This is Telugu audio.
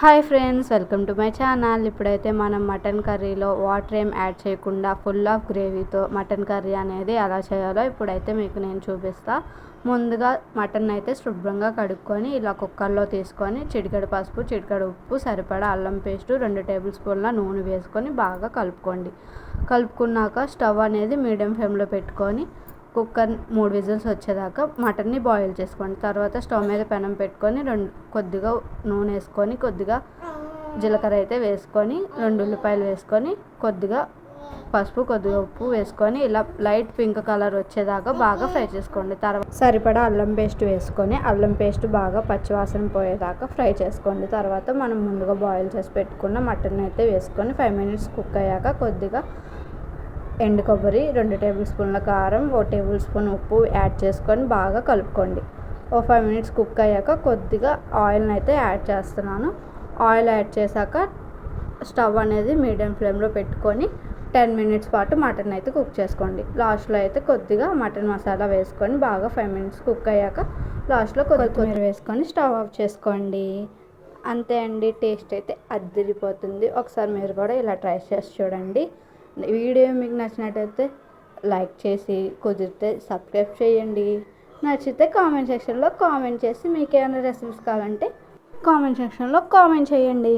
Hi friends, welcome to my channel. ఇప్పుడైతే మనం మటన్ కర్రీలో వాటర్ ఏం యాడ్ చేయకుండా ఫుల్ ఆఫ్ గ్రేవీతో మటన్ కర్రీ అనేది ఎలా చేయాలో ఇప్పుడైతే మీకు నేను చూపిస్తా. ముందుగా మటన్ అయితే శుభ్రంగా కడుక్కొని ఇలా కుక్కర్లో తీసుకొని చిటికెడు పసుపు, చిటికెడు ఉప్పు, సరిపడా అల్లం పేస్టు, 2 టేబుల్ స్పూన్ల నూనె వేసుకొని బాగా కలుపుకోండి. కలుపుకున్నాక స్టవ్ అనేది మీడియం ఫ్లేమ్లో పెట్టుకొని కుక్కర్ 3 విజిల్స్ వచ్చేదాకా మటన్ని బాయిల్ చేసుకోండి. తర్వాత స్టవ్ మీద పెనం పెట్టుకొని కొద్దిగా నూనె వేసుకొని కొద్దిగా జీలకర్ర అయితే వేసుకొని 2 ఉల్లిపాయలు వేసుకొని కొద్దిగా పసుపు, కొద్దిగా ఉప్పు వేసుకొని ఇలా లైట్ పింక్ కలర్ వచ్చేదాకా బాగా ఫ్రై చేసుకోండి. తర్వాత సరిపడా అల్లం పేస్ట్ వేసుకొని అల్లం పేస్ట్ బాగా పచ్చివాసన పోయేదాకా ఫ్రై చేసుకోండి. తర్వాత మనం ముందుగా బాయిల్ చేసి పెట్టుకున్న మటన్ అయితే వేసుకొని 5 మినిట్స్ కుక్ అయ్యాక కొద్దిగా ఎండు కొబ్బరి, 2 టేబుల్ స్పూన్ల కారం, 1 టేబుల్ స్పూన్ ఉప్పు యాడ్ చేసుకొని బాగా కలుపుకోండి. 5 మినిట్స్ కుక్ అయ్యాక కొద్దిగా ఆయిల్ని అయితే యాడ్ చేస్తున్నాను. ఆయిల్ యాడ్ చేశాక స్టవ్ అనేది మీడియం ఫ్లేమ్లో పెట్టుకొని 10 మినిట్స్ పాటు మటన్ అయితే కుక్ చేసుకోండి. లాస్ట్లో అయితే కొద్దిగా మటన్ మసాలా వేసుకొని బాగా 5 మినిట్స్ కుక్ అయ్యాక లాస్ట్లో కొత్తిమీర వేసుకొని స్టవ్ ఆఫ్ చేసుకోండి. అంతే అండి, టేస్ట్ అయితే అదిరిపోతుంది. ఒకసారి మీరు కూడా ఇలా ట్రై చేసి చూడండి. వీడియో మీకు నచ్చినట్టయితే లైక్ చేసి కుదిరితే సబ్స్క్రైబ్ చేయండి. నచ్చితే కామెంట్ సెక్షన్లో కామెంట్ చేసి మీకు ఏమైనా రెసిపీస్ కావాలంటే కామెంట్ సెక్షన్లో కామెంట్ చేయండి.